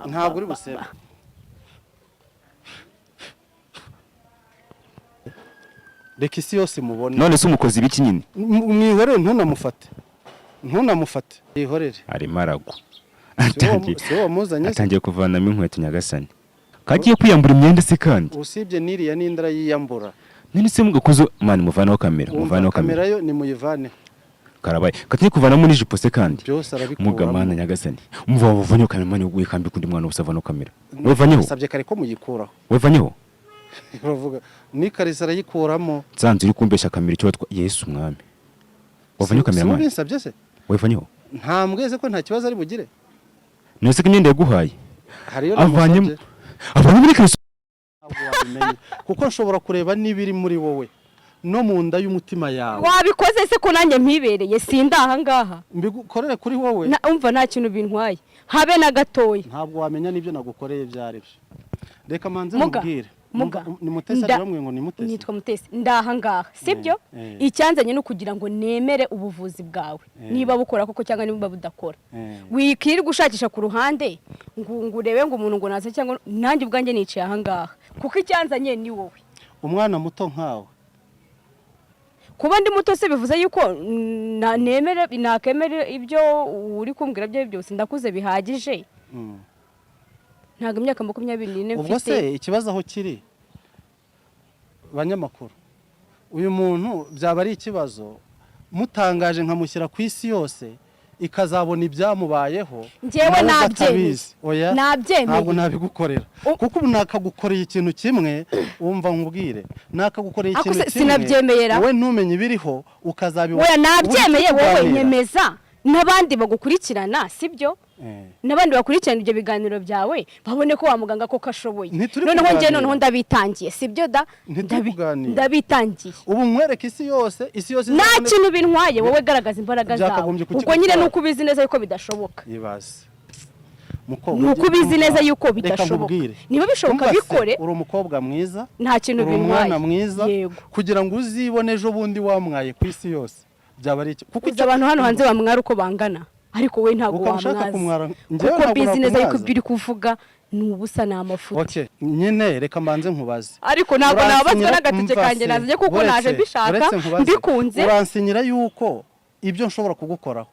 ntabwo uri busebe. Reka isi yose mubone. none se umukozi ibiki nyine mwihorere ntunamufate yihorere arimo aragwa si wowe wamuzanye se. atangiye kuvanamo inkweto nyagasani kagiye kwiyambura imyenda se kandi usibye n'iriya n'indara yiyambura. none se mugakoze mani muvaneho kamera yo ni muyivaneho karabaye kagiye kuvanamo n'ijipo se kandi byose arabikuramo. mugamana nyagasani muvanyeho kamera mani wikambika undi mwana usavano kamera wevanyeho sabye kare ko muyikuraho wevanyeho bavuga ni karisa arayikuramo zanze uri kumbesha kamera icyo watwa Yesu umwami wavanyeho kamera mani binsabye se wevanyeho ntambweze ko nta kibazo ari bugire. nose ko imyenda yaguhaye hariyo avanye muri Kristo kuko nshobora kureba n'ibiri muri wowe no mu nda y'umutima yawe. wabikoze se ko nanjye mpibereye sindaha ngaha mbigukorere kuri wowe umva nta kintu bintwaye habe na gatoya. ntabwo wamenya n'ibyo nagukoreye byari byo. Reka manze mubwire ni Mutesi bamwe ngo ni Mutesi. Nitwa Mutesi ndaha ngaha sibyo icyanzanye no kugira ngo nemere ubuvuzi bwawe niba bukora koko cyangwa niba budakora. Wikiri gushakisha ku ruhande ngo urebe ngo umuntu ngo naze cyangwa nanjye ubwanjye niciye aha ngaha kuko icyanzanye ni wowe. Umwana muto nkawe kuba ndi muto se bivuze yuko nakemere ibyo uri kumbwira byo byose ndakuze bihagije. Ntago imyaka 24 mfite. Ubwo se ikibazo aho kiri banyamakuru uyu muntu byaba ari ikibazo mutangaje nkamushyira ku isi yose ikazabona ibyamubayeho. Njyewe nabyemeye ntabwo nabigukorera kuko ubu nakagukoreye ikintu kimwe wumva nkubwire nakagukoreye ikintu kimwe sinabyemeyera wowe ntumenye ibiriho ukazabibona. wowe nabyemeye wowe nyemeza n'abandi bagukurikirana sibyo n'abandi bakurikirana ibyo biganiro byawe babone ko wa muganga koko ashoboye. Noneho njye ndabitangiye sibyo ndabitangiye ubu nkwereka isi yose nta kintu bintwaye wowe garagaza imbaraga zawe ubwo nyine nuko ubizi neza yuko bidashoboka. Ibaze nuko ubizi neza yuko bidashoboka niba bishoboka bikore. uri umukobwa mwiza nta kintu bintwaye umwana mwiza kugira ngo uzibone ejo bundi wamwaye ku isi yose byaba ari kuko abantu hano hanze bamwara uko bangana ariko we ntago wamwaza kuko business yuko ibyo uri kuvuga nubusa n'amafuti. nyine reka mbanze nkubaze ariko ntago nabazwa n'agatike kanje naze kuko naje bishaka mbikunze. uransinyira yuko ibyo nshobora kugukoraho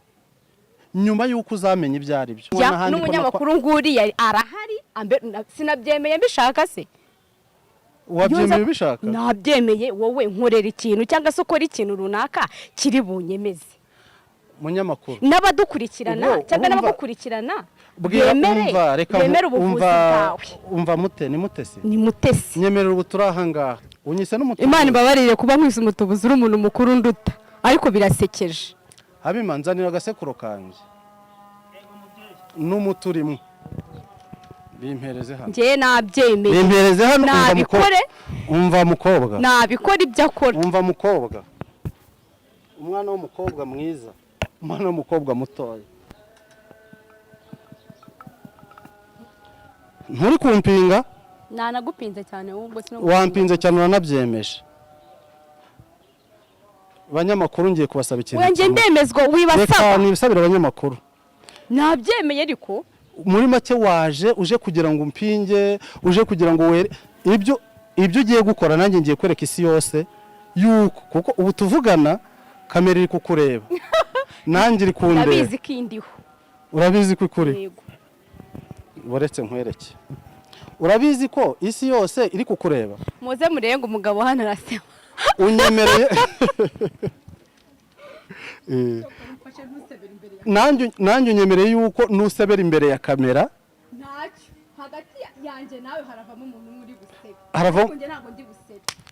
nyuma yuko uzamenya ibyo ari byo. n'umunyamakuru nguriya arahari sinabyemeye mbishaka se. wabyemeye bishaka? nabyemeye wowe nkorera ikintu cyangwa se ukora ikintu runaka kiri bunyemeze. Munyamakuru n'abadukurikirana cyangwa n'abagukurikirana bemere ubuvuzi bwawe. umva ni Mutesi nyemerera ubu turaha ngaha unyise n'umutubuzi. Imana ibabarire kuba nkwise umutubuzi uri umuntu mukuru nduta ariko birasekeje. Habimanzanira agasekuro kanje n'umuturimo bimpereze hano. Ngiye nabyemeye bimpereze hano nabikore. umva mukobwa nabikora ibyo akora. umva mukobwa umwana w'umukobwa mwiza umwana w'umukobwa mutoya nturi kumpinga. Nanagupinze cyane ahubwo wampinze cyane uranabyemeje. Banyamakuru ngiye kubasaba ikintu. Wenge ndemezwa wibasaba. Reka nibisabira abanyamakuru. Nabyemeye ariko muri make uje kugira ngo umpinge uje kugira ngo were ibyo ugiye gukora nanjye ngiye kwereka isi yose yuko kuko ubu tuvugana kamera iri kukureba nanjye iri kundeba. Urabizi kindiho. Urabizi ko ikuri. Boretse nkwereke. Urabizi ko isi yose iri kukureba. Muze murenga umugabo hano arasema. Unyemereye nanjye unyemereye yuko nusebera imbere ya kamera. Ntacyo hagati yanjye nawe haravamo umuntu muri gusebe.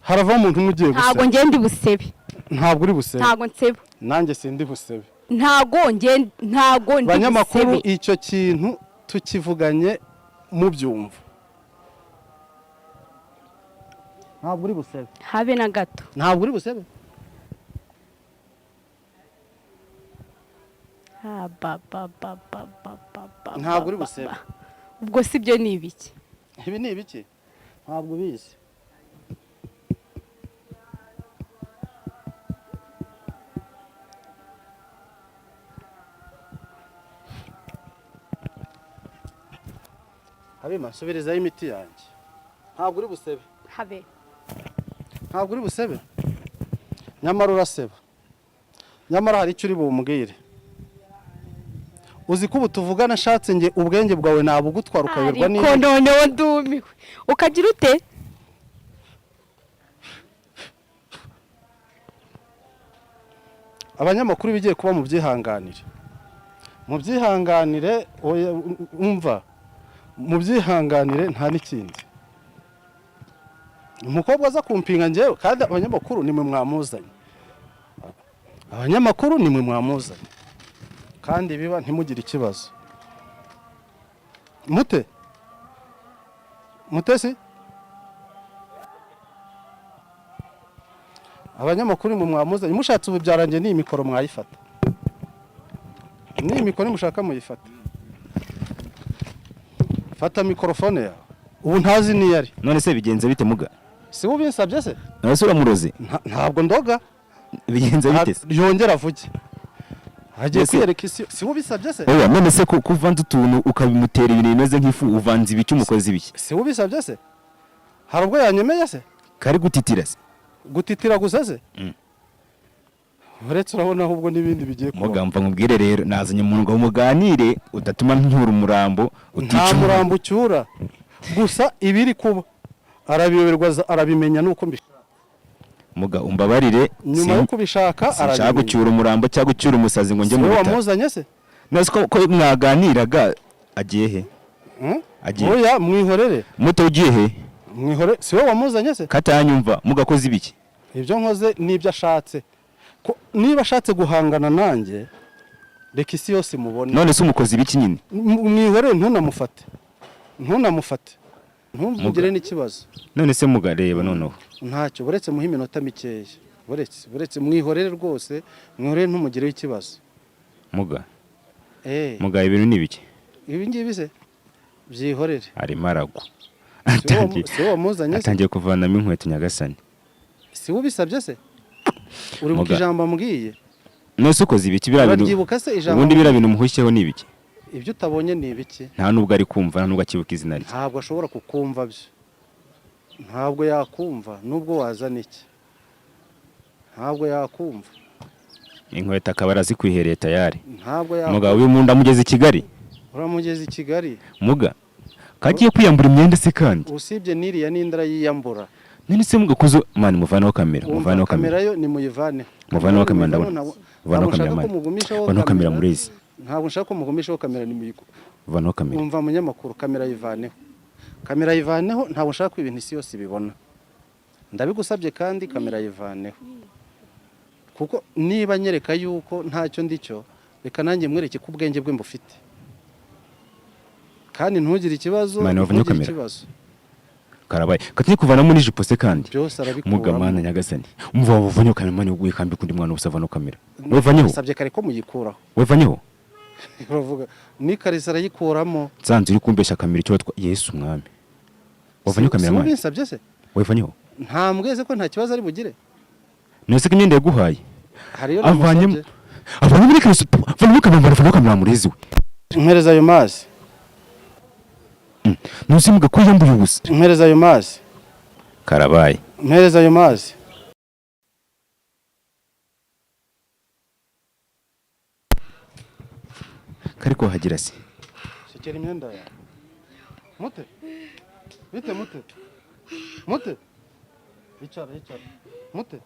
Haravamo umuntu ugiye gusebe. Ntago ngiye ndi busebe. Ntabwo uri busebe. Ntago nsebe. Nanjye sindi busebe. Ntago ndi busebe. Banyamakuru icyo kintu tukivuganye mu byumva. Ntabwo uri busebe. Habe na gato. Ntabwo uri busebe. Ntabwo uri busebe. Ubwo sibyo ni ibiki? Ibi ni ibiki? Ntabwo bizi. Habima nsubirizaho imiti yanjye. Ntabwo uri busebe. habe Ntabwo uri busebe. Nyamara uraseba. Nyamara hari icyo uri bumbwire. Uzi ko ubu tuvugana ashatse nge ubwenge bwawe nabugutwara ukaberwa niba. Ariko noneho ndumiwe. Ukagira ute? Abanyamakuru bigiye kuba mu byihanganire. Mu byihanganire umva. Mu byihanganire nta n'ikindi. Umukobwa aza kumpinga ngewe kandi abanyamakuru nimwe mwamuzanye. Abanyamakuru nimwe mwamuzanye. Kandi biba ntimugire ikibazo. Mutesi? Abanyamakuru nimwe mwamuzanye. Mushatse ubu byarangiye ni imikoro mwayifata. Ni imikoro mushaka muyifata. Fata mikrofone yawe. Ubu ntazi ni yari. None se bigenze bite muga? Si ubu binsabye se? None se uramuroze? Ntabwo ndoga. Bigenze bite se? Yongera avuge. Hagiye kwiyereka isi. Si ubu bisabye se? Oya none se kuvanza utuntu ukabimutera ibintu bimeze nk'ifu uvanze ibiki umukozi ibiki? Si ubu bisabye se? Hari ubwo yanyemeye se? Kari gutitira se? Gutitira gusa se? Uretse urabona ahubwo n'ibindi bigiye kuba. Mugamva nkubwire rero nazanye umuntu ngo muganire udatuma ntura umurambo nta murambo ucyura. Gusa ibiri kuba arabiyoberwa arabimenya nuko mbishaka. Muga umbabarire nyuma yo kubishaka arabimenya. Sinshaka gucyura umurambo cyangwa gucyura umusazi ngo njye mu bitaro. Wamuzanye se? Nase ko mwaganiraga agiye he? Agiye. Oya mwihorere. Muto ugiye he? Mwihore si wowe wamuzanye se? Katanyumva mugakoze ibiki? Ibyo nkoze nibyo ashatse. Ko niba ashatse guhangana nanjye reka isi yose mubone. None se umukozi ibiki nyine? Mwihorere ntunamufate. Ntumvugire n'ikibazo. None se mugareba noneho. Ntacyo buretse muha iminota mikeya. Buretse mwihorere rwose, mwihorere ntumugireho ikibazo. Muga. Muga ibintu nibiki? Ibi ngibi se byihorere. Ari marago. Si wo muzanye se? Atangiye kuvanamo inkweto nyagasani. Si wo bisabye se? Uri mu kijambo mbwiye. Nose ukoze ibiki birabintu. Urabyibuka se ijambo? Ubundi birabintu muhushyeho nibiki? Ibyo utabonye ni ibiki? Nta nubwo ari kumva nta nubwo akibuka izina rye. Ntabwo ashobora kukumva byo. Ntabwo yakumva nubwo wazana iki. Ntabwo yakumva. Inkweto akaba arazikwihereye tayari. Ntabwo yakumva. Muga uyu muntu amugeze i Kigali. Uramugeze i Kigali. Muga kagiye kwiyambura imyenda se kandi. Usibye niriya n'indara yiyambura. Nini se muga kuzo mani muvanaho kamera. Muvanaho kamera. Kamera yo ni muyivane. Muvanaho kamera ndabona. Muvanaho kamera mani. Muvanaho kamera murezi. Ntabwo nshaka ko mugumishaho kamera ni muyiko. Muvanaho kamera. Umva munyamakuru kamera yivaneho. Kamera yivaneho ntabwo nshaka ibintu isi yose bibona. Ndabigusabye kandi kamera yivaneho. Kuko niba nyereka yuko ntacyo ndicyo reka nanjye mwereke ko ubwenge bwe mbufite. Kandi ntugire ikibazo. Ntugire ikibazo. Karabaye katini kuvana muri jipo se kandi byose arabikura mugamana nyagasani umva wavunyo kamera mani wikambi kundi mwana usavano kamera wevanyeho sabye kare ko muyikuraho wevanyeho uravuga ni karisa arayikuramo zanze uri kumbesha kamera icyo Yesu mwami wavanyeho kamera mani sabye se wevanyeho nta mbweze ko nta kibazo ari bugire nese ko imyenda yaguhaye hariyo avanye muri Kristo vanyeho kamera murezi we mpereza ayo mazi nusimuga ko yambuye ubusa mpereza ayo mazi karabaye mpereza ayo mazi kariko hagira se shikera imyenda ya mute icara mute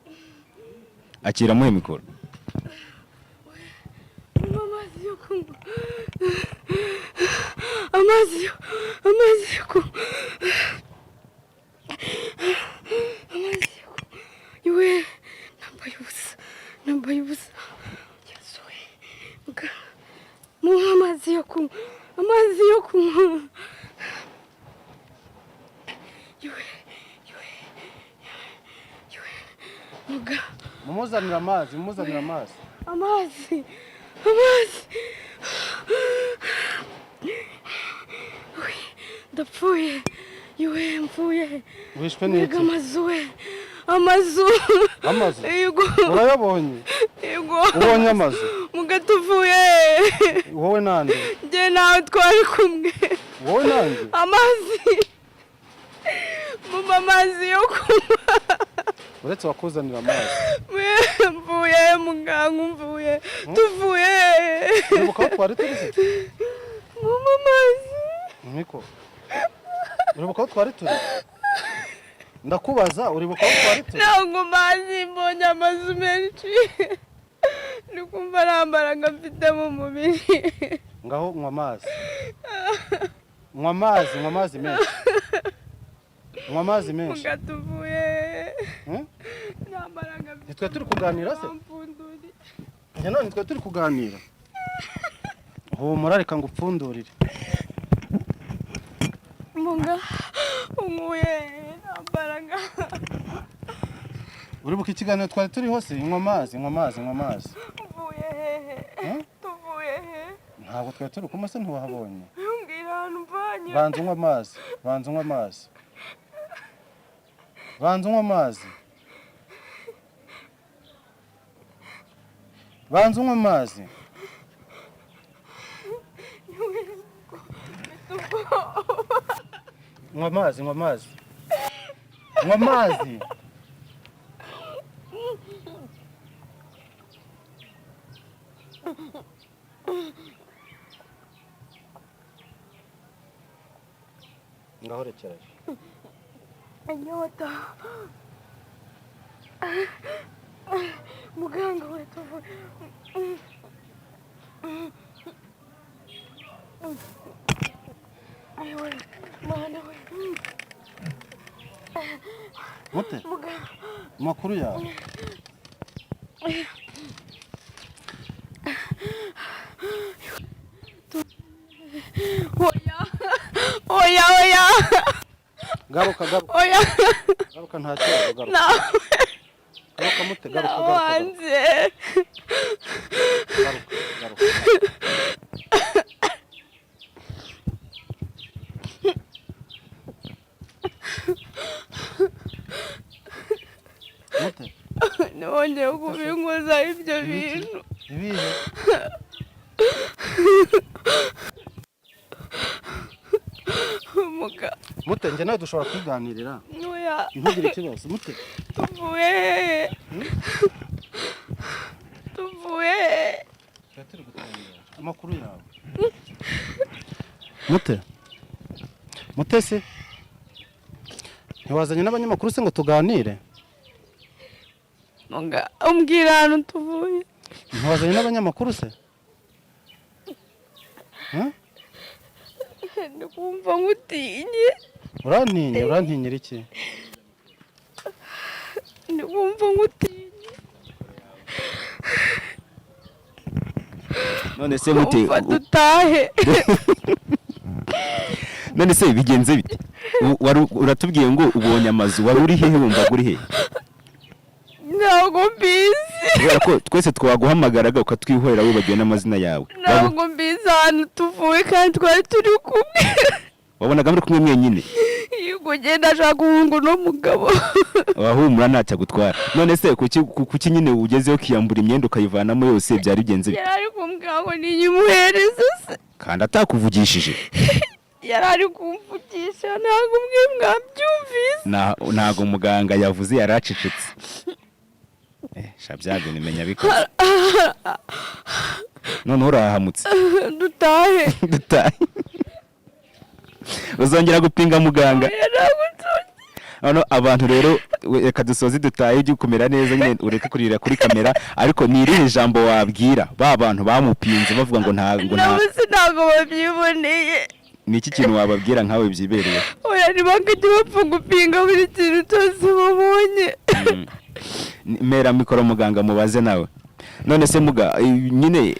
akira muhe mikoro amazi yo iwe nambaye ubusa yasuwe mu amazi yo kunywa iwe muga mumuzanira amazi ndapfuye iwe mvuye wishwe n'iki amazu yego urayabonye yego ubonye amazu mugatuvuye wowe nande nge nawe twari kumwe wowe nanjye amazi mumpa amazi yo kunywa uretse wakuzanira amazi mvuye muganga mvuye tuvuye uribuka aho twari turi se mumpa amazi niko uribuka aho twari turi ndakubaza uribuka aho twari turi ntabwo mazi mbonye amazi menshi ndi kumva nta mbaraga mfite mu mubiri ngaho nywa amazi nywa amazi menshi nywa amazi menshi mugatuvuye nta mbaraga mfite nitwe turi kuganira se njye none nitwe turi kuganira humura reka ngo upfundurire munga unkuye nta mbaraga uribuka ikiganiro twari turi hose nywa amazi uvuye hehe tuvuye he ntabwo twari turi kumwe se ntiwahabonye mbwira ahantu mvanye banza unywa amazi banza unywa amazi banza unywa amazi banza unywa amazi nywa amazi nywa amazi nywa amazi ngaho rekeraje inyota muganga we tuvuye ayiwe mwana we mute muganga amakuru yawe oya garuka oya nta kibazo garuka nawe garuka mute garuka wanze garuka mute nongeye kubinkoza ibyo bintu ibihe mute njye nawe dushobora kwiganirira oya ntugire ikibazo mute tuvuye turi gutangira amakuru yawe mute se ntiwazanye n'abanyamakuru se ngo tuganire umbwira ahantu tuvuye ntiwazanye n'abanyamakuru se ndi kumva ngutinye urantinyira iki ndi kumva ngutinye none se mute dutahe none se bigenze bite uratubwiye ngo ubonye amazu wari uri hehe wumva uri hehe ntabwo mbizi kubera ko twese twaguhamagaraga ukatwihorera wibagiwe n'amazina yawe ntabwo mbizi ahantu tuvuye kandi twari turi kumwe wabonaga muri kumwe mwenyine yego ugenda ashaka guhunga uno mugabo wahumura ntacyo agutwara none se kuki nyine ugezeho ukiyambura imyenda ukayivanamo yose byari bigenze bite yari ari kumbwira ngo niyimuhereze se kandi atakuvugishije yari ari kumvugisha ntabwo mwe mwabyumvise ntabwo muganga yavuze yari acecetse shabyago nimenya bikaze none urahamutse dutahe uzongera gupinga muganga hano abantu rero reka dusoze dutahe ujye ukumera neza nyine ureke kurira kuri kamera ariko ni irihe jambo wabwira ba bantu bamupinze bavuga ngo ntabwo babyiboneye ni iki kintu wababwira nkawe byibereye oya ntibakajya bapfa gupinga buri kintu cyose babonye mera mikoro muganga mubaze nawe none se muga nyine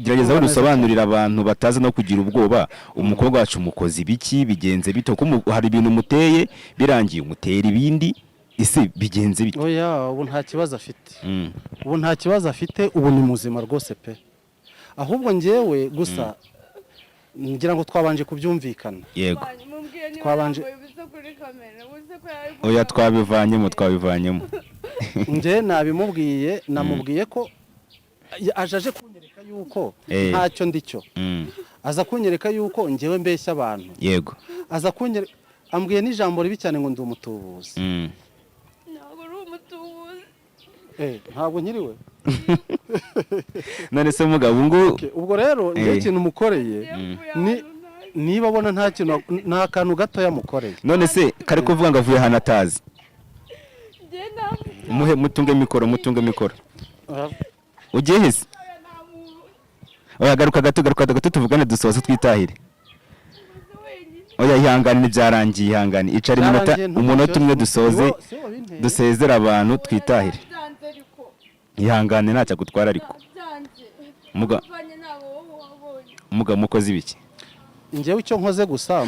gerageza aho dusobanurira abantu bataza no kugira ubwoba umukobwa wacu umukozi biki bigenze bito ko hari ibintu muteye birangiye umutera ibindi ese bigenze bito oya ubu nta kibazo afite ubu ni muzima rwose pe ahubwo njyewe gusa ngira ngo twabanje kubyumvikana yego twabanje oya twabivanyemo njye namubwiye ko ajaje kunyereka yuko ntacyo ndicyo aza kunyereka yuko njyewe mbeshya abantu, yego, aza kunyereka, ambwiye n'ijambo ribi cyane ngo ndi umutubuzi. ntabwo uri umutubuzi. Ntabwo nkiriwe. none se mugabo ubwo rero njye ikintu mukoreye niba abona nta kantu gato yamukoreye. none se kare kuvuga ngo avuye ahantu atazi. mutunge mikoro ugiye hese. oya garuka gato tuvugane dusoze twitahire. oya ihangane n'ibyarangiye, ihangane icari umunota umwe dusoze dusezera abantu twitahire. ihangane ntacyo agutwara ariko muga mukoze ibiki. njyewe icyo nkoze gusa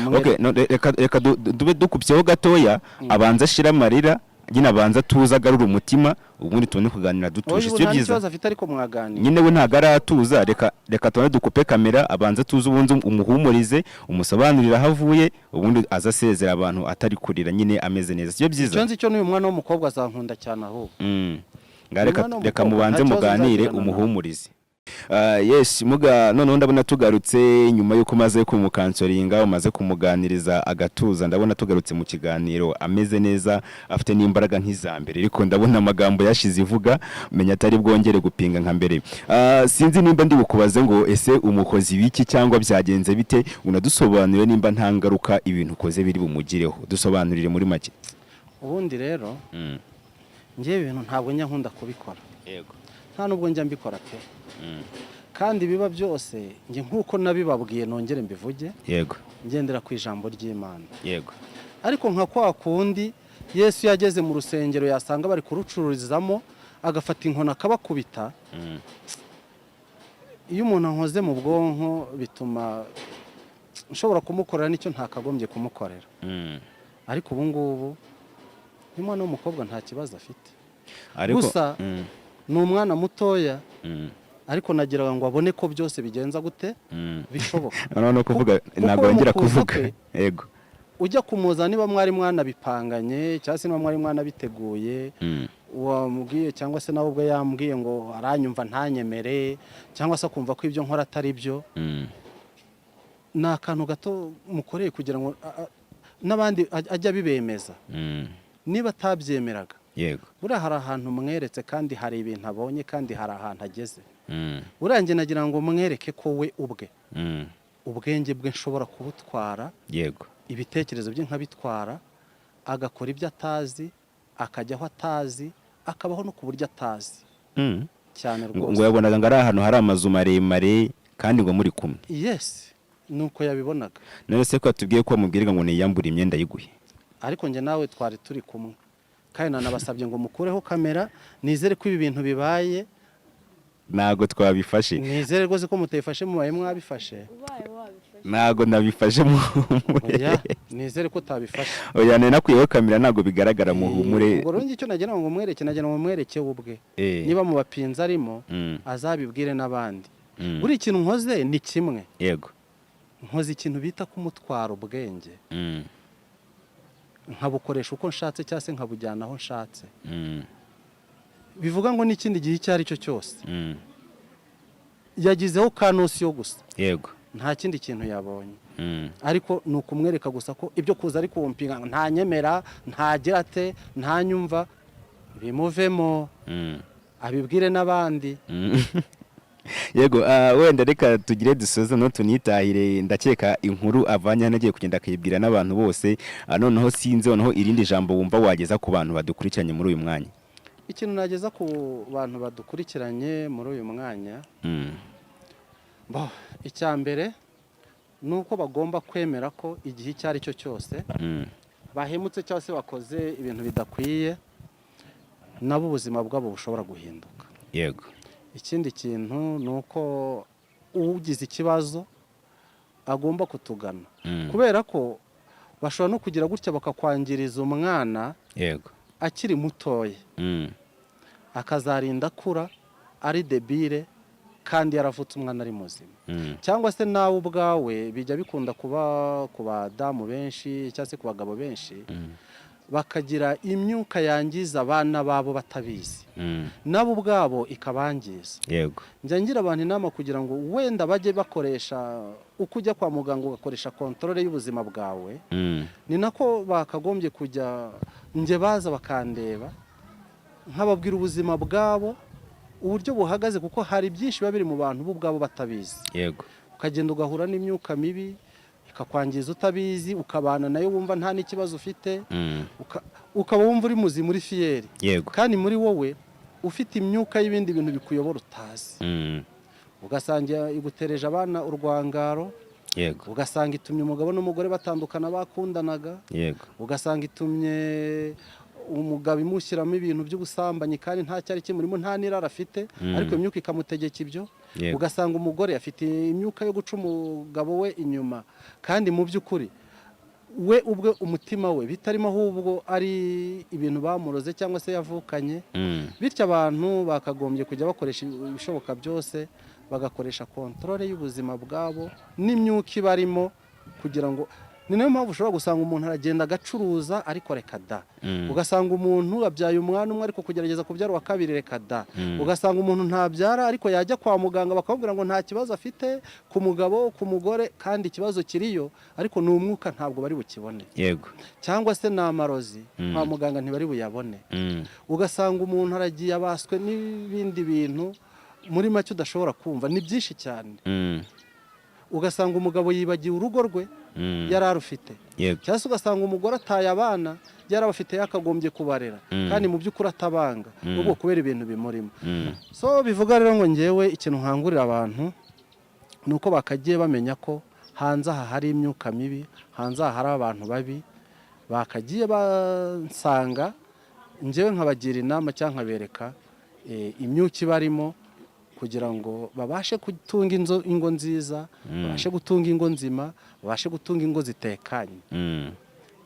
reka dube dukubyeho gatoya, abanza ashira amarira nyine, abanza tuza agarura umutima, ubundi tubone kuganira dutuje. Sibyo byiza nyine we ntago aratuza. reka tubone dukupe kamera, abanza tuza ubundi umuhumurize, umusobanurira aho avuye, ubundi aza asezera abantu atari kurira, nyine ameze neza. Sibyo byiza. icyo nzi cyo n'uyu mwana w'umukobwa azankunda cyane ahubwo. reka mubanze muganire umuhumurize. Yes muga, noneho ndabona tugarutse nyuma yuko umaze kumukansoringa, umaze kumuganiriza agatuza, ndabona tugarutse mu kiganiro ameze neza, afite n'imbaraga nk'izambere, ariko ndabona amagambo yashize ivuga, menya atari bwongere gupinga nka mbere. Sinzi nimba ndi bukubaze ngo ese umukozi wiki cyangwa byagenze bite, unadusobanurire nimba nta ngaruka ibintu ukoze biri bumugireho, dusobanurire muri make. Ubundi rero njye ibintu ntabwo nkunda kubikora. Yego. Nta nubwo njya mbikora pe. Kandi biba byose njye nkuko nabibabwiye nongere mbivuge. Yego. Ngendera ku ijambo ry'Imana. Yego. Ariko nka kwa kundi Yesu yageze mu rusengero yasanga bari kurucururizamo, agafata inkona akabakubita. Iyo umuntu ankoze mu bwonko bituma nshobora kumukorera n'icyo ntakagombye kumukorera. Ariko ubu ngubu umwana w'umukobwa nta kibazo afite. Gusa ni umwana mutoya, ariko nagiraga ngo abone ko byose bigenza gute bishoboka. no kuvuga ntabwo yongera kuvuga. Yego. Ujya kumuza niba mwari mwana bipanganye cyangwa se niba mwari mwana biteguye, wamubwiye cyangwa se nawe ubwo yambwiye ngo aranyumva ntanyemere, cyangwa se akumva ko ibyo nkora atari byo, ni akantu gato mukoreye kugira ngo n'abandi ajya bibemeza. Niba atabyemeraga, yego, buriya hari ahantu mweretse kandi hari ibintu abonye kandi hari ahantu ageze. Urangiye nagira ngo mwereke ko we ubwe ubwenge bwe nshobora kubutwara. Yego. Ibitekerezo bye nkabitwara, agakora ibyo atazi, akajya aho atazi, akabaho no ku buryo atazi. Cyane rwose. Ngo yabonaga ngo ari ahantu hari amazu maremare kandi ngo muri kumwe. Yes, nuko yabibonaga. None se ko atubwiye ko amubwiraga ngo niyambure imyenda yiguye. Ariko njye nawe twari turi kumwe, kandi nanabasabye ngo mukureho kamera, nizere ko ibi bintu bibaye. Ntago twabifashe. Nizere rwose ko mutayifashe mubaye mwabifashe. Ntago nabifashe oya, nizere ko utabifashe. Oya nakwiyeho kamera ntago bigaragara muhumure. Ubwo rero icyo nagira ngo mwereke, nagira ngo mwereke ubwe. Niba mu bapinza arimo azabibwire n'abandi. Buri ikintu nkoze ni kimwe. Yego. Nkoze ikintu bita kumutwara ubwenge. Nkabukoresha uko nshatse cyangwa se nkabujyana aho nshatse. Bivuga ngo n'ikindi gihe icyo ari cyo cyose yagizeho kanosiyo gusa. Yego. Nta kindi kintu yabonye. Ariko ni ukumwereka gusa ko ibyo kuza ari kumpinga, ntanyemera, ntagira ate, ntanyumva, bimuvemo, abibwire n'abandi. Yego. Wenda reka tugire dusoza no tunitahire. Ndakeka inkuru avanye hano agiye kugenda akayibwira n'abantu bose. Noneho sinzi noneho irindi jambo wumva wageza ku bantu badukurikiranye muri uyu mwanya. Ikintu nageza ku bantu badukurikiranye muri uyu mwanya, icya mbere ni uko bagomba kwemera ko igihe icyo ari cyo cyose bahemutse cyangwa se bakoze ibintu bidakwiye, nabo ubuzima bwabo bushobora guhinduka. Yego. Ikindi kintu ni uko ugize ikibazo agomba kutugana, kubera ko bashobora no kugira gutya bakakwangiriza umwana. Yego. Akiri mutoya, akazarinda akura ari debile kandi yaravutse umwana ari muzima. Cyangwa se nawe ubwawe bijya bikunda kuba ku badamu benshi cyangwa se ku bagabo benshi, bakagira imyuka yangiza abana babo batabizi nabo ubwabo ikabangiza. Yego. Njya ngira abantu inama kugira ngo wenda bajye bakoresha uko ujya kwa muganga ugakoresha kontrole y'ubuzima bwawe, ni nako bakagombye kujya nge baza bakandeba nkababwira ubuzima bwabo uburyo buhagaze, kuko hari byinshi biba biri mu bantu bo ubwabo batabizi. Yego. Ukagenda ugahura n'imyuka mibi ikakwangiza utabizi, ukabana nayo wumva nta n'ikibazo ufite, ukaba wumva uri muzima uri fiyeri. Yego. Kandi muri wowe ufite imyuka y'ibindi bintu bikuyobora utazi. Ugasanga igutereje abana urwangaro. Yego. Ugasanga itumye umugabo n'umugore batandukana bakundanaga. Yego. Ugasanga itumye umugabo imushyiramo ibintu by'ubusambanyi kandi nta cyari kimurimo, nta n'irara afite, ariko imyuka ikamutegeka ibyo. Ugasanga umugore afite imyuka yo guca umugabo we inyuma, kandi mu by'ukuri we ubwe umutima we bitarimo, ahubwo ari ibintu bamuroze cyangwa se yavukanye. Bityo abantu bakagombye kujya bakoresha ibishoboka byose, bagakoresha kontrole y'ubuzima bwabo n'imyuka ibarimo, kugira ngo ni nayo mpamvu ushobora gusanga umuntu aragenda agacuruza ariko reka da. Ugasanga umuntu abyaye umwana umwe ariko kugerageza kubyara wa kabiri reka da. Ugasanga umuntu ntabyara ariko yajya kwa muganga bakabwira ngo nta kibazo afite ku mugabo ku mugore, kandi ikibazo kiriyo ariko ni umwuka ntabwo bari bukibone. Yego. Cyangwa se ni amarozi kwa muganga ntibari buyabone. Ugasanga umuntu aragiye abaswe n'ibindi bintu muri make udashobora kumva, ni byinshi cyane. Ugasanga umugabo yibagiwe urugo rwe yari arufite, cyangwa se ugasanga umugore ataye abana yari abafite yakagombye kubarera, kandi mu by'ukuri atabanga ubwo kubera ibintu bimurimo. So bivuga rero ngo ngewe ikintu nkangurira abantu ni uko bakagiye bamenya ko hanze aha hari imyuka mibi, hanze aha hari abantu babi, bakagiye bansanga ngewe nkabagira inama cyangwa nkabereka imyuka ibarimo, kugira ngo babashe gutunga ingo nziza, babashe gutunga ingo nzima, babashe gutunga ingo zitekanye.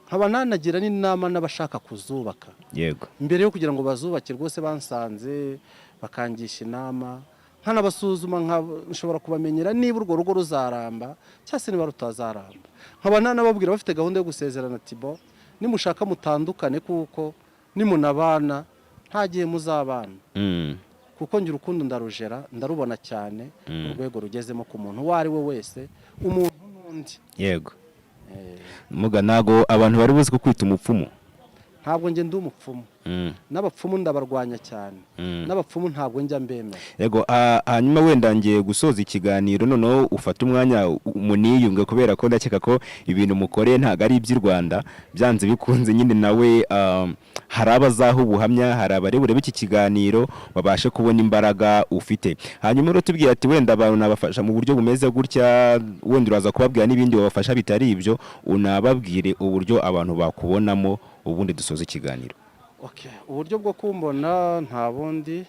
Nkaba nanagira n'inama n'abashaka kuzubaka. Yego. Mbere yo kugira ngo bazubake rwose bansanze bakangisha inama, nkanabasuzuma, nshobora kubamenyera niba urwo rugo ruzaramba cyangwa se niba rutazaramba. Nkaba nanababwira bafite gahunda yo gusezerana ati bo nimushaka mutandukane, kuko nimunabana nta gihe muzabana. Kuko ngira urukundo ndarubona cyane urwego rugezemo ku muntu uwo ari we wese, umuntu n'undi. Yego. Muga nago abantu bari buzi ko kwita umupfumu. Ntabwo nge ndi umupfumu. N'abapfumu ndabarwanya cyane. N'abapfumu ntabwo njya mbemera. Yego. Hanyuma wenda ngiye gusoza ikiganiro, noneho ufata umwanya umuniyunge, kubera ko ndakeka ko ibintu mukoreye ntago ari iby'i Rwanda, byanze bikunze nyine nawe hari abazaho ubuhamya, hari abarebure b'iki kiganiro babashe kubona imbaraga ufite. Hanyuma rero tubwiye ati wenda abantu nabafasha mu buryo bumeze gutya, wenda uraza kubabwira n'ibindi babafasha bitari ibyo, unababwire uburyo abantu bakubonamo, ubundi dusoza ikiganiro. Okay, uburyo bwo kumbona nta bundi,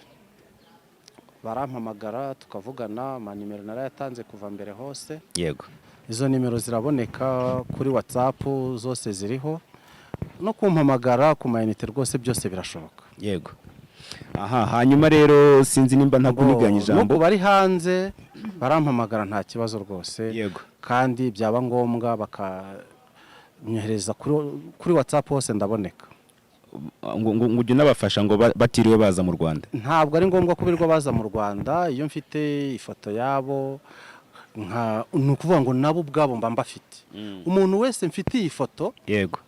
barampamagara tukavugana, amanimero narayatanze kuva mbere hose. Yego. Izo nimero ziraboneka kuri WhatsApp, zose ziriho, no kumpamagara ku mayinite rwose byose birashoboka. Yego. Aha, hanyuma rero sinzi nimba ntakuniganya ijambo. Nuko bari hanze barampamagara nta kibazo rwose. Yego. Kandi byaba ngombwa bakanyohereza kuri WhatsApp hose ndaboneka. Ngo ujye nabafasha ngo batiriwe baza mu Rwanda. Ntabwo ari ngombwa kubirirwa baza mu Rwanda, iyo mfite ifoto yabo ni ukuvuga ngo nabo ubwabo mba mbafite. Umuntu wese mfite iyi foto. Yego.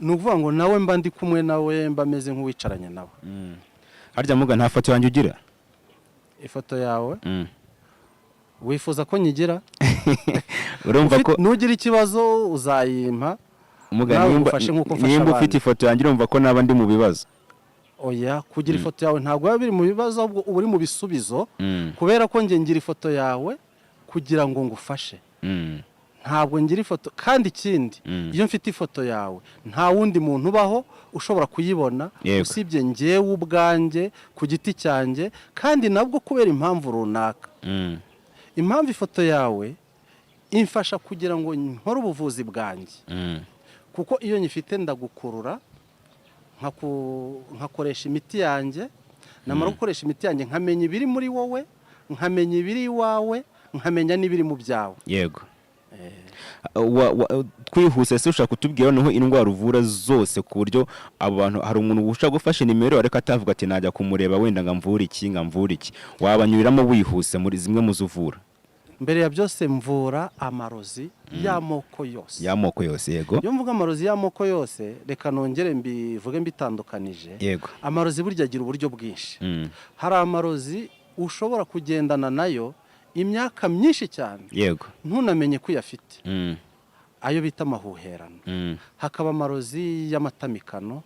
Ni ukuvuga ngo nawe mba ndi kumwe nawe, mba meze nk'uwicaranye nawe. Harya muga nta foto yanjye ugira? Ifoto yawe wifuza ko nyigira? Urumva ko nugira ikibazo uzayimpa. Muga nimba ufite ifoto yanjye urumva ko naba ndi mu bibazo. Oya, kugira ifoto yawe ntabwo biba biri mu bibazo, ahubwo uri mu bisubizo, kubera ko nge ngira ifoto yawe kugira ngo ngufashe. Ntabwo ngira ifoto, kandi ikindi iyo mfite ifoto yawe nta wundi muntu ubaho ushobora kuyibona usibye ngewe ubwanjye ku giti cyanjye, kandi nabwo kubera impamvu runaka. Impamvu ifoto yawe imfasha kugira ngo nkore ubuvuzi bwanjye, kuko iyo nyifite ndagukurura nkakoresha imiti yanjye, namara gukoresha imiti yanjye nkamenya ibiri muri wowe, nkamenya ibiri iwawe, nkamenya n'ibiri mu byawe. Yego. twihuse se ushaka kutubwira noneho indwara uvura zose ku buryo abantu hari umuntu ushaka gufasha nimero ariko atavuga ati najya kumureba wenda ngamvura iki wabanyuriramo wihuse muri zimwe mu zuvura? Mbere ya byose mvura amarozi y'amoko yose. Y'amoko yose, yego. Iyo mvuga amarozi y'amoko yose, reka nongere mbivuge mbitandukanije. Yego. Amarozi burya agira uburyo bwinshi. Hari amarozi ushobora kugendana nayo imyaka myinshi cyane. Yego. Ntunamenye ko uyafite. Ayo bita amahuherano. Hakaba amarozi y'amatamikano,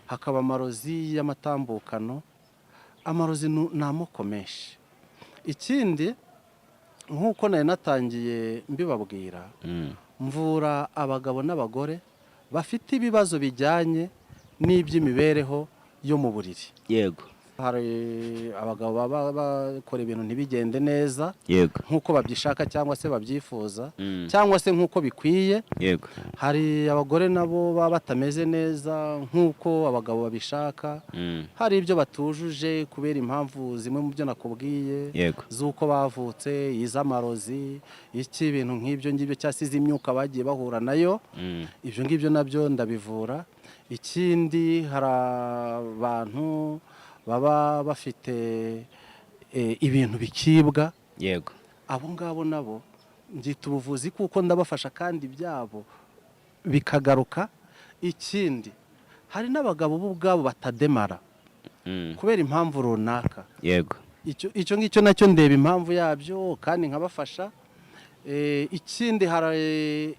hakaba amarozi y'amatambukano. Amarozi ni amoko menshi. Ikindi nk'uko nari natangiye mbibabwira, mvura abagabo n'abagore bafite ibibazo bijyanye n'iby'imibereho yo mu buriri. Yego. Hari abagabo baba bakora ibintu ntibigende neza, yego, nk'uko babyishaka cyangwa se babyifuza, cyangwa se nk'uko bikwiye. Yego. Hari abagore nabo baba batameze neza nk'uko abagabo babishaka. Hari ibyo batujuje kubera impamvu zimwe mu byo nakubwiye, z'uko bavutse, iz'amarozi, iki ibintu nk'ibyo ngibyo cyasize imyuka bagiye bahura nayo. Ibyo ngibyo nabyo ndabivura. Ikindi hari abantu baba bafite ibintu bikibwa. Yego. Abo ngabo nabo ngita ubuvuzi kuko ndabafasha kandi byabo bikagaruka. Ikindi hari n'abagabo bo ubwabo batademara kubera impamvu runaka. Yego. Icyo ngicyo nacyo ndeba impamvu yabyo kandi nkabafasha. Ikindi hari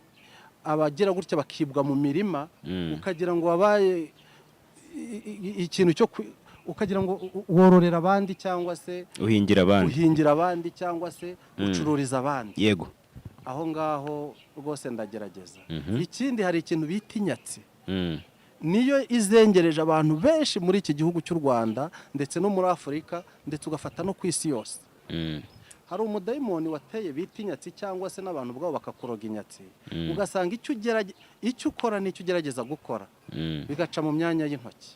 abagira gutya bakibwa mu mirima, ukagira ngo wabaye ikintu cyo ukagira ngo wororera abandi cyangwa se uhingira abandi cyangwa se ucururiza abandi. Yego. Aho ngaho rwose ndagerageza. Ikindi hari ikintu bita inyatsi. Niyo izengereje abantu benshi muri iki gihugu cy'u Rwanda ndetse no muri Afurika ndetse ugafata no ku isi yose. Hari umudayimoni wateye bita inyatsi cyangwa se n'abantu ubwabo bakakuroga inyatsi. Ugasanga icyo ukora n'icyo ugerageza gukora bigaca mu myanya y'intoki.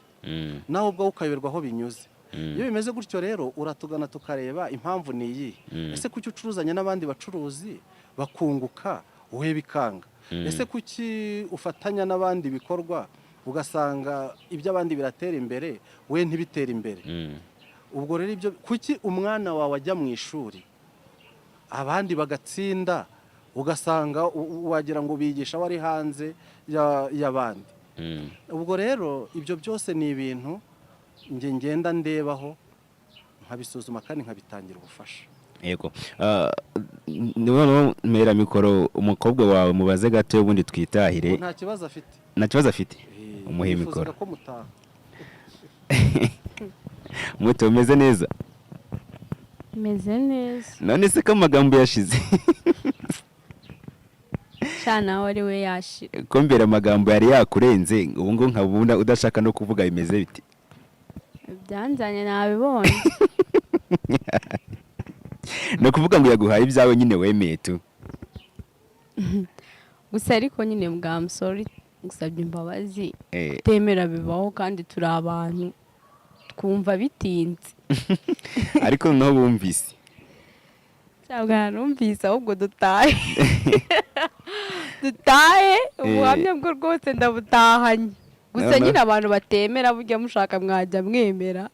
Nawe ubwo ukayoberwa aho binyuze. Iyo bimeze gutyo rero uratugana tukareba impamvu ni iyi. Ese kuki ucuruzanya n'abandi bacuruzi bakunguka wowe bikanga? Ese kuki ufatanya n'abandi bikorwa ugasanga iby'abandi biratera imbere we ntibitera imbere? Ubwo rero ibyo kuki umwana wawe ajya mu ishuri abandi bagatsinda ugasanga wagira ngo bigisha wari hanze y'abandi? Ubwo rero ibyo byose ni ibintu ngenda ndebaho nkabisuzuma kandi nkabitangira ubufasha. Yego. Niba mera mikoro umukobwa wawe mubaze gato ubundi twitahire. Nta kibazo afite. Nta kibazo afite. Umuhe mikoro. Muto umeze neza? Meze neza. None se ko amagambo yashize? Cyana wari we yashira. Ko mbere amagambo yari yakurenze ubu ngo nkabunda udashaka no kuvuga bimeze biti? Byanzanye nabibonye. No kuvuga ngo yaguhaye ibyawe nyine wemeye tu. Gusa ariko nyine mbwa sorry gusabye imbabazi. Temera bibaho kandi turi abantu twumva bitinze. Ariko no bumvise. Cyabwa numvise ahubwo dutahe. Dutahe ubuhamya bwo rwose ndabutahanye. Gusa nyine abantu batemera burya mushaka mwajya mwemera.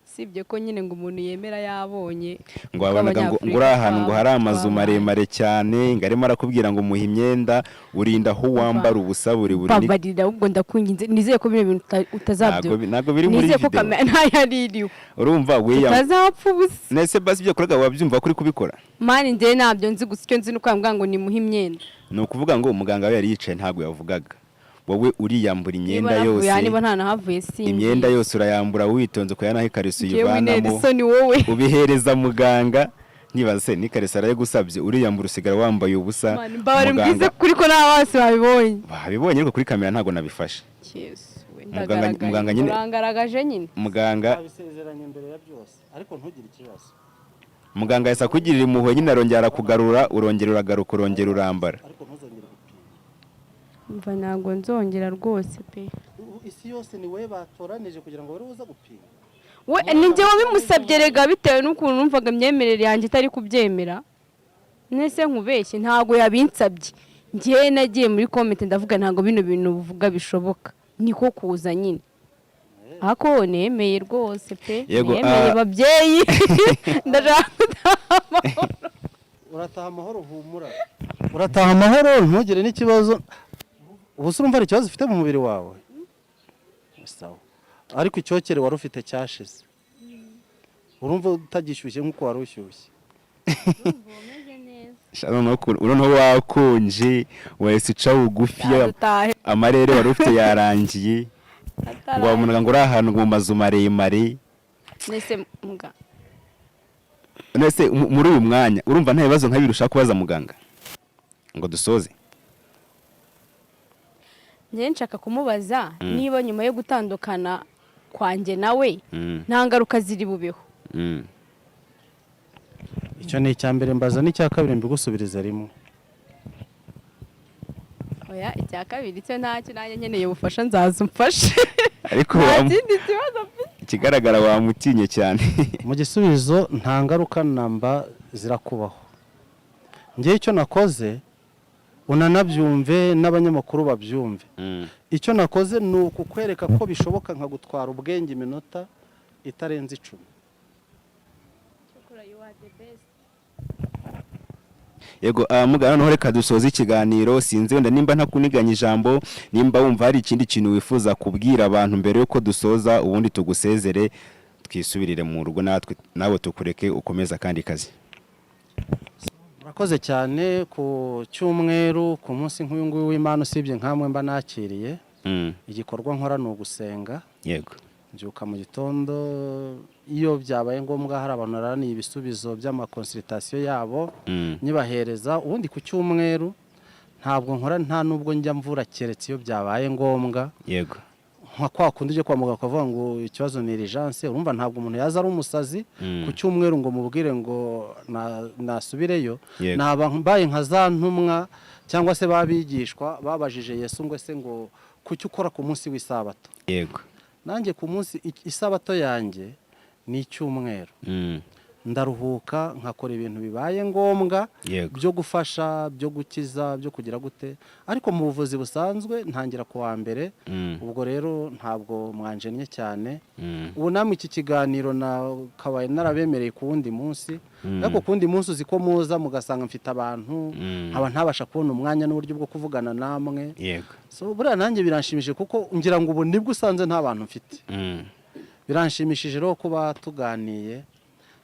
Sibye ko nyine ngo umuntu yemera yabonye ngo abanaga ngo ahantu ngo hari amazu maremare cyane ngarimo arakubwira ngo muha imyenda urinda aho wambara ubusa buri babarira ubwo ndakunginze nizeye ko bino bintu utazabyo ntago biri muri video ntayaririwe urumva we utazapfa ubusa nese basi byo koraga wabyumva kuri kubikora mani nde nabyo nzi gusa icyo nzi nuko ambwa ngo ni muha imyenda no kuvuga ngo umuganga we yari yicaye ntago yavugaga wowe uriyambura imyenda yose yani nta nahavuye sinzi imyenda yose urayambura witonze ko yana ikariso yivanamo ubihereza muganga nibaza se n'ikariso araye gusabye uriyambura usigara wambaye ubusa mbare mbwize kuri ko nta bose babibonye ariko kuri kamera ntago nabifashe muganga nyine urangaragaje nyine muganga abisezeranye imbere ya byose ariko ntugire ikibazo muganga yasa kugirira impuhwe nyine arongera kugarura urongera uragaruka urongera urambara mva ntago nzongera rwose pe isi yose ni we batoranije kugira ngo bari uza gupima we ninjye wabimusabye rega bitewe n'ukuntu numvaga imyemerere yanjye itari kubyemera nese nkubeshye ntago yabinsabye njye nagiye muri comment ndavuga ntago bino bintu uvuga bishoboka niko kuza nyine ako nemeye rwose pe nemeye babyeyi ndashaka gutaha amahoro. Urataha amahoro humura, urataha amahoro ntugire n'ikibazo. Ubu se urumva hari ikibazo ufite mu mubiri wawe? Sawa, ariko icyokere wari ufite cyashize, urumva utagishyushye nk'uko wari ushyushye. urabona wakonje wahise uca bugufi amarere wari ufite yarangiye ngo wamunaga ngo uri ahantu mu mazu maremare. Nese muri uyu mwanya urumva nta bibazo nk'ibiri ushaka kubaza muganga ngo dusoze? Njye nshaka kumubaza niba nyuma yo gutandukana kwanjye nawe nta ngaruka ziri bubeho. Icyo ni icya mbere mbaza, n'icya kabiri mbigusubiriza rimwe. Oya, icya kabiri cyo ntacyo, nanjye nkeneye ubufasha nzaza umfashe. Ariko ikigaragara wamutinye cyane. Mu gisubizo nta ngaruka namba zirakubaho. Ngiye icyo nakoze unanabyumve n'abanyamakuru babyumve. Icyo nakoze ni ukukwereka ko bishoboka nka gutwara ubwenge iminota itarenze 10. Yego mugana noneho reka dusoze ikiganiro. Sinzi wenda nimba ntakuniganya ijambo, nimba wumva hari ikindi kintu wifuza kubwira abantu mbere yuko dusoza, ubundi tugusezere twisubirire mu rugo natwe nawe tukureke ukomeza kandi kazi. Murakoze cyane. Ku cyumweru ku munsi nk'uyu nguyu w'Imana usibye nkamwe mba nakiriye igikorwa nkora ni ugusenga. Yego, mbyuka mu gitondo, iyo byabaye ngombwa hari abantu naraniye ibisubizo by'amakonsultation yabo nyibahereza. Ubundi ku cyumweru ntabwo nkora, nta nubwo njya mvura keretse iyo byabaye ngombwa. Yego, nka kwa kundi uje kwa muganga akavuga ngo ikibazo ni urgence, urumva ntabwo umuntu yaza ari umusazi ku cyumweru ngo mubwire ngo nasubireyo. Naba mbaye nka za ntumwa cyangwa se babigishwa babajije Yesu ngo ese ngo kuki ukora ku munsi w'isabato. yego, Nanjye ku munsi isabato yanjye ni icyumweru, ndaruhuka nkakora ibintu bibaye ngombwa byo gufasha, byo gukiza, byo kugira gute. Ariko mu buvuzi busanzwe ntangira ku wa mbere. Ubwo rero ntabwo mwanjennye cyane. Ubu namwe iki kiganiro nakabaye narabemereye ku wundi munsi, ariko ku wundi munsi uzi ko muza mugasanga mfite abantu nkaba ntabasha kubona umwanya n'uburyo bwo kuvugana namwe. yego. So buriya nanjye biranshimishije kuko ngira ngo ubu nibwo usanze nta bantu mfite. Biranshimishije rero kuba tuganiye,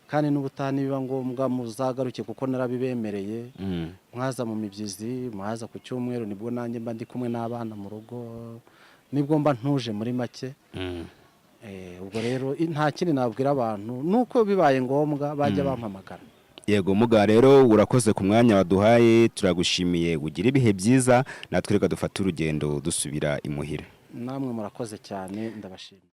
kandi n'ubutaha nibiba ngombwa muzagaruke kuko narabibemereye. Mwaza mu mibyizi, mwaza ku cyumweru, nibwo nanjye mba ndi kumwe n'abana mu rugo, nibwo mba ntuje muri make. Ubwo rero nta kindi nabwira abantu, nuko bibaye ngombwa bajya bampamagara. Yego muga rero urakoze ku mwanya waduhaye, turagushimiye. Ugira ibihe byiza, natwe reka dufate urugendo dusubira imuhira. Namwe murakoze cyane, ndabashimiye.